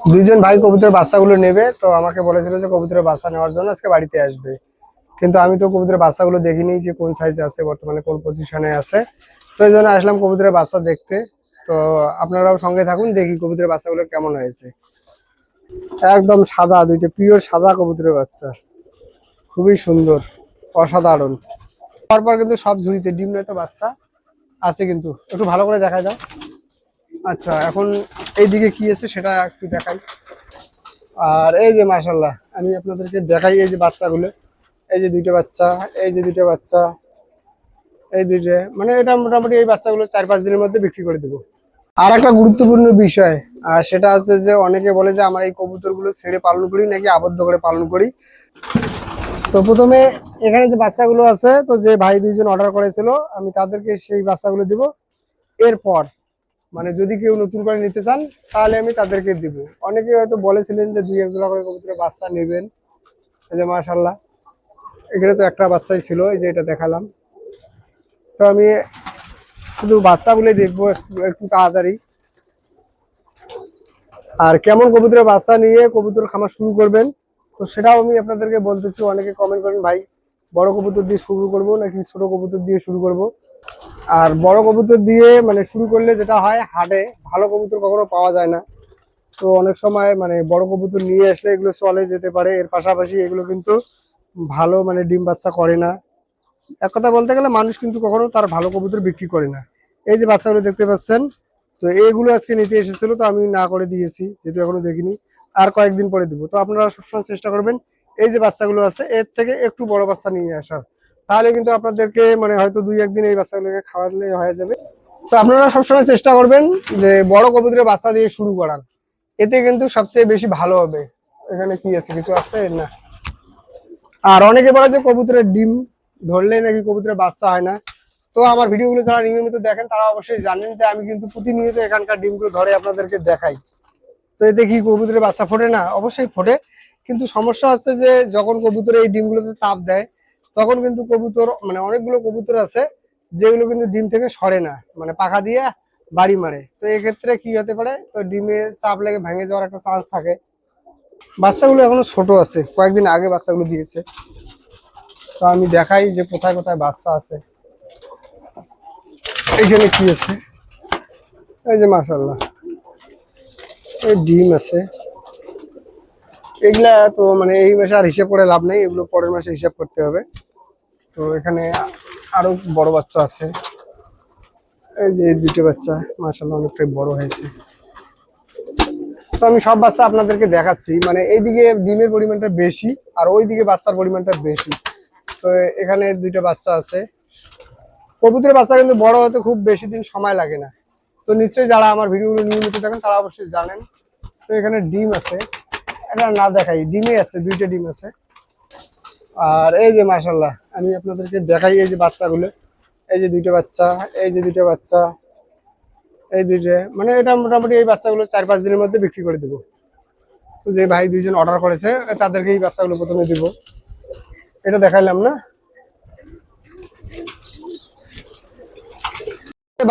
দুইজন ভাই কবুতরের বাচ্চাগুলো নেবে, তো আমাকে বলেছিল যে কবুতরের বাচ্চা নেওয়ার জন্য আজকে বাড়িতে আসবে। কিন্তু আমি তো কবুতরের বাচ্চাগুলো দেখিনি যে কোন সাইজে আছে, বর্তমানে কোন পজিশনে আছে। তো এই জন্য আসলাম কবুতরের বাচ্চা দেখতে। তো আপনারাও সঙ্গে থাকুন, দেখি কবুতরের বাচ্চাগুলো কেমন হয়েছে। একদম সাদা, দুইটা পিওর সাদা কবুতরের বাচ্চা, খুবই সুন্দর, অসাধারণ। পরপর কিন্তু সব ঝুড়িতে ডিম নয় তো বাচ্চা আছে, কিন্তু একটু ভালো করে দেখা যাও। আচ্ছা, এখন এইদিকে কি আছে সেটা একটু দেখাই। আর এই যে মাশাআল্লাহ, আমি আপনাদেরকে দেখাই এই যে বাচ্চাগুলো। এই যে দুইটা বাচ্চা, এই যে দুইটা বাচ্চা, এই দুইটা, মানে এটা মোটামুটি এই বাচ্চাগুলো 4-5 দিনের মধ্যে বিক্রি করে দেবো। আর একটা গুরুত্বপূর্ণ বিষয়, আর সেটা হচ্ছে যে অনেকে বলে যে আমার এই কবুতরগুলো ছেড়ে পালন করি নাকি আবদ্ধ করে পালন করি। তো প্রথমে এখানে যে বাচ্চাগুলো আছে, তো যে ভাই দুইজন অর্ডার করেছিল, আমি তাদেরকে সেই বাচ্চাগুলো দিব। এরপর মানে যদি কেউ নতুন করে নিতে চান তাহলে আমি তাদেরকে দিব। অনেকে হয়তো বলেছিলেন যে 2-1 জোড়া করে কবুতরের বাচ্চা নেবেন। এই যে মাশাআল্লাহ, এখানে তো একটা বাচ্চাই ছিল, এই যে এটা দেখালাম। তো আমি শুধু বাচ্চাগুলোই দেখবো একটু তাড়াতাড়ি। আর কেমন কবুতরের বাচ্চা নিয়ে কবুতর খামার শুরু করবেন, তো সেটাও আমি আপনাদেরকে বলতেছি। অনেকে কমেন্ট করেন ভাই বড় কবুতর দিয়ে শুরু করব নাকি ছোট কবুতর দিয়ে শুরু করব। আর বড় কবুতর দিয়ে মানে শুরু করলে যেটা হয়, হাটে ভালো কবুতর কখনো পাওয়া যায় না। তো অনেক সময় মানে বড় কবুতর নিয়ে আসলে এগুলো চলে যেতে পারে, এর পাশাপাশি এগুলো কিন্তু ভালো মানে ডিম বাচ্চা করে না। এক কথা বলতে গেলে মানুষ কিন্তু কখনো তার ভালো কবুতর বিক্রি করে না। এই যে বাচ্চাগুলো দেখতে পাচ্ছেন, তো এইগুলো আজকে নিতে এসেছিল, তো আমি না করে দিয়েছি যেহেতু এখনো দেখিনি। আর কয়েকদিন পরে দিব। তো আপনারা সবসময় চেষ্টা করবেন এই যে বাচ্চাগুলো আছে এর থেকে একটু বড় বাচ্চা নিয়ে আসার, তাহলে কিন্তু আপনাদেরকে মানে হয়তো 2-1 দিন এই বাচ্চাগুলোকে খাওয়ালে হয়ে যাবে। তো আপনারা সবসময় চেষ্টা করবেন যে বড় কবুতরের বাচ্চা দিয়ে শুরু করার, এতে কিন্তু সবচেয়ে বেশি ভালো হবে। এখানে কি আছে, কিছু আছে না। আর অনেকে বলে যে কবুতরের ডিম ধরলে নাকি কবুতরের বাচ্চা হয় না। তো আমার ভিডিওগুলো যারা নিয়মিত দেখেন তারা অবশ্যই জানেন যে আমি কিন্তু প্রতিনিয়ত এখানকার ডিমগুলো ধরে আপনাদেরকে দেখাই। তো এতে কি কবুতরের বাচ্চা ফোটে না? অবশ্যই ফোটে। কিন্তু সমস্যা হচ্ছে যে যখন কবুতর এই ডিমগুলোতে তাপ দেয়, তখন কিন্তু কবুতর মানে অনেকগুলো কবুতর আছে যেগুলো কিন্তু ডিম থেকে সরে না, মানে পাখা দিয়ে বাড়ি মারে। তো এক্ষেত্রে কি হতে পারে, তো ডিমে চাপ লেগে ভেঙে যাওয়ার একটা চান্স থাকে। বাচ্চাগুলো এখনো ছোট আছে, কয়েকদিন আগে বাচ্চাগুলো দিয়েছে। তো আমি দেখাই যে কোথায় কোথায় বাচ্চা আছে। এইখানে কি আছে, এই যে মাশাআল্লাহ, এই ডিম আছে। এগুলা তো মানে এই মাসে আর হিসাব করে লাভ নেই, এগুলো পরের মাসে হিসাব করতে হবে। তো এখানে আরো বড় বাচ্চা আছে। এই যে দুটো বাচ্চা মাশাআল্লাহ অনেকটাই বড় হয়েছে। তো আমি সব বাচ্চা আপনাদেরকে দেখাচ্ছি, মানে এইদিকে ডিমের পরিমাণটা বেশি আর ওইদিকে বাচ্চার পরিমাণটা বেশি। তো এখানে দুইটা বাচ্চা আছে। কবুতরের বাচ্চা কিন্তু বড় হতে খুব বেশি দিন সময় লাগে না। তো নিশ্চয়ই যারা আমার ভিডিওগুলো নিয়মিত দেখেন তারা অবশ্যই জানেন। তো এখানে ডিম আছে, এটা না দেখাই, ডিমে আছে, দুইটা ডিম আছে। আর এই যে মাশাআল্লাহ, আমি আপনাদেরকে দেখাই এই যে বাচ্চাগুলো। এই যে দুইটা বাচ্চা, এই যে দুইটা বাচ্চা, এই দুইটা, মানে এটা মোটামুটি এই বাচ্চাগুলো 4-5 দিনের মধ্যে বিক্রি করে দেবো। তো যে ভাই দুইজন অর্ডার করেছে তাদেরকে এই বাচ্চাগুলো প্রথমে দিব। এটা দেখাইলাম না,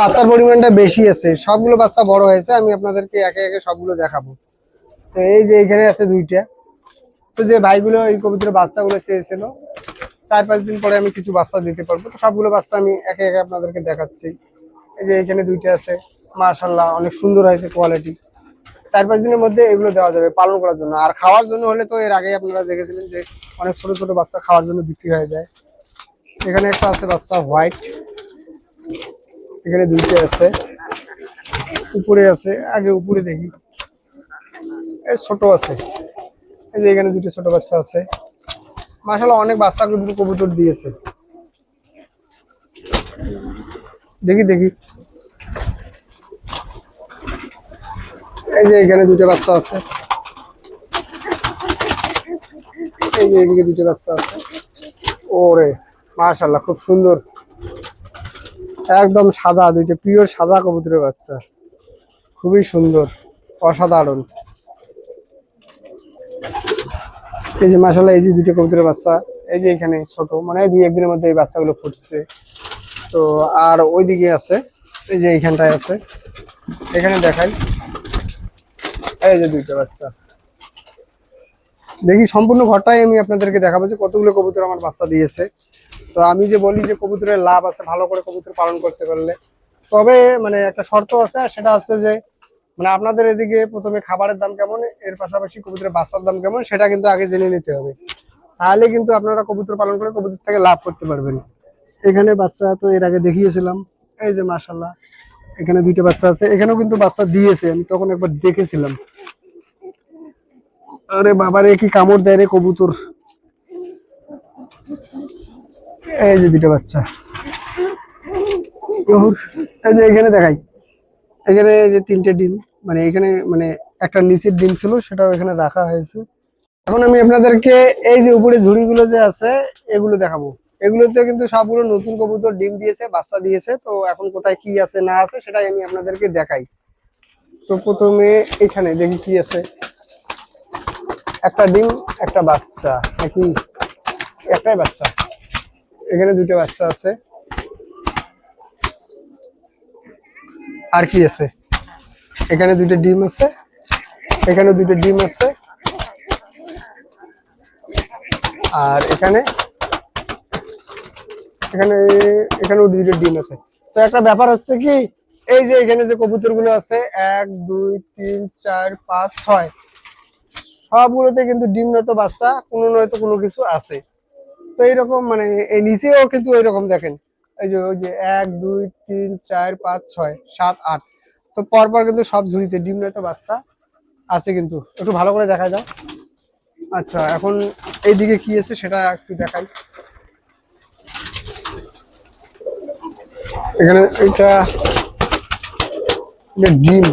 বাচ্চার পরিমাণটা বেশি আছে, সবগুলো বাচ্চা বড় হয়েছে। আমি আপনাদেরকে একে একে সবগুলো দেখাবো। তো এই যে এখানে আছে দুইটা। তো যে ভাইগুলো এই কবুতরের বাচ্চাগুলো চেয়েছিল, 4-5 দিন পরে আমি কিছু বাচ্চা দিতে পারবো। তো সবগুলো বাচ্চা আমি একে একে আপনাদেরকে দেখাচ্ছি। এই যে এখানে দুইটা আছে, মাশাআল্লাহ অনেক সুন্দর হয়েছে কোয়ালিটি। 4-5 দিনের মধ্যে এগুলো দেওয়া যাবে পালন করার জন্য। আর খাওয়ার জন্য হলে তো এর আগে আপনারা দেখেছিলেন যে অনেক ছোট ছোট বাচ্চা খাওয়ার জন্য বিক্রি হয়ে যায়। এখানে একটা আছে বাচ্চা হোয়াইট, এখানে দুইটা আছে, উপরে আছে, আগে উপরে দেখি, এর ছোট আছে। এই যে এখানে দুটো ছোট বাচ্চা আছে। মাশাআল্লাহ অনেক বাচ্চা কিন্তু কবুতর দিয়েছে। দেখি দেখি, এই যে এখানে দুটো বাচ্চা আছে, এই যে এদিকে দুটো বাচ্চা আছে। ওরে মাশাআল্লাহ খুব সুন্দর, একদম সাদা, দুইটা পিওর সাদা কবুতরের বাচ্চা, খুবই সুন্দর, অসাধারণ। এই যে মাশাআল্লাহ, এই যে দুটো কবুতরের বাচ্চা, এই যে এখানে ছোট, মানে 2-1 দিনের মধ্যে এই বাচ্চাগুলো ফুটছে। তো আর ওইদিকে আছে, এই যে এইখানটায় আছে, এখানে দেখাই। এই যে দুইটা বাচ্চা। দেখি সম্পূর্ণ ঘরটাই আমি আপনাদেরকে দেখাবো যে কতগুলো কবুতর আমার বাচ্চা দিয়েছে। তো আমি যে বলি যে কবুতরের লাভ আছে ভালো করে কবুতর পালন করতে পারলে, তবে মানে একটা শর্ত আছে, আর সেটা হচ্ছে যে মানে আপনাদের এদিকে প্রথমে খাবারের দাম কেমন, এর পাশাপাশি কবুতরের বাচ্চার দাম কেমন, সেটা কিন্তু আগে জেনে নিতে হবে। তাহলে কিন্তু আপনারা কবুতর পালন করে কবুতর থেকে লাভ করতে পারবেন। এখানে বাচ্চা তো এর আগে দেখিয়েছিলাম, এই যে মাশাল্লাহ এখানে দুইটা বাচ্চা আছে, এখানেও কিন্তু বাচ্চা দিয়েছে, আমি তখন একবার দেখেছিলাম। আরে বাবারে কি কামড় দেয় রে কবুতর। এই যে দুইটা বাচ্চা, এই যে এখানে দেখাই, এখানে এই যে তিনটে ডিম, মানে এখানে মানে একটা নিচের ডিম ছিল সেটাও এখানে রাখা হয়েছে। এখন আমি আপনাদেরকে এই যে উপরে ঝুড়িগুলো যে আছে এগুলো দেখাবো। এগুলোতে কিন্তু সবগুলো নতুন কবুতর ডিম দিয়েছে, বাচ্চা দিয়েছে। তো এখন কোথায় কি আছে না আছে সেটাই আমি আপনাদেরকে দেখাই। তো প্রথমে এখানে দেখি কি আছে, একটা ডিম একটা বাচ্চা নাকি, একটাই বাচ্চা, এখানে দুটো বাচ্চা আছে। আর কি আছে, এখানে দুটো ডিম আছে, এখানে দুটো ডিম আছে, আর এখানে এখানে এখানেও দুটো ডিম আছে। তো একটা ব্যাপার হচ্ছে কি, এই যে এখানে যে কবুতর গুলো আছে 1 2 3 4 5 6, সবগুলোতে কিন্তু ডিম নয়তো বাচ্চা, কোনো নয়তো কোনো কিছু আছে। তো এইরকম মানে এই নিচেও কিন্তু এইরকম দেখেন, এই যে ওই যে 1 2 3 4 5 6 7 8, তো পরপর কিন্তু সব ঝুড়িতে ডিম নয়তো বাচ্চা আছে। কিন্তু একটু ভালো করে দেখা যাও। আচ্ছা এখন এইদিকে কি আছে সেটা একটু দেখাই। এখানে এটা ডিম,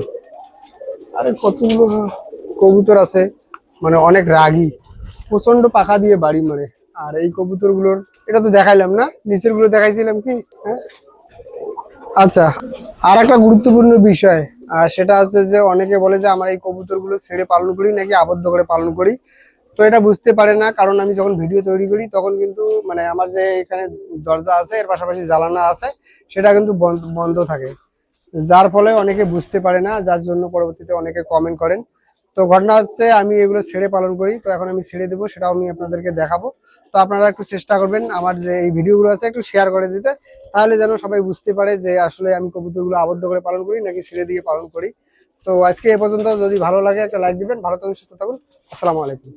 আরে কতগুলো কবুতর আছে, মানে অনেক রাগী, প্রচন্ড পাখা দিয়ে বাড়ি মারে। আর এই কবুতর গুলোর এটা তো দেখাইলাম না, নিচের গুলো দেখাইছিলাম কি, হ্যাঁ। আচ্ছা, আর একটা গুরুত্বপূর্ণ বিষয়, আর সেটা হচ্ছে যে অনেকে বলে যে আমার এই কবুতর গুলো ছেড়ে পালন করি নাকি আবদ্ধ করে পালন করি। তো এটা বুঝতে পারে না, কারণ আমি যখন ভিডিও তৈরি করি তখন কিন্তু মানে আমার যে এখানে দরজা আছে এর পাশাপাশি জ্বালানা আছে সেটা কিন্তু বন্ধ থাকে, যার ফলে অনেকে বুঝতে পারে না, যার জন্য পরবর্তীতে অনেকে কমেন্ট করেন। তো ঘটনা হচ্ছে আমি এগুলো ছেড়ে পালন করি, তো এখন আমি ছেড়ে দেবো, সেটাও আমি আপনাদেরকে দেখাবো। তো আপনারা একটু চেষ্টা করবেন আমার যে এই ভিডিওগুলো আছে একটু শেয়ার করে দিতে, তাহলে যেন সবাই বুঝতে পারে যে আসলে আমি কবুতরগুলো আবদ্ধ করে পালন করি নাকি ছেড়ে দিয়ে পালন করি। তো আজকে এ পর্যন্ত, যদি ভালো লাগে একটা লাইক দিবেন, ভালো থাকুন সুস্থ থাকুন, আসসালামু আলাইকুম।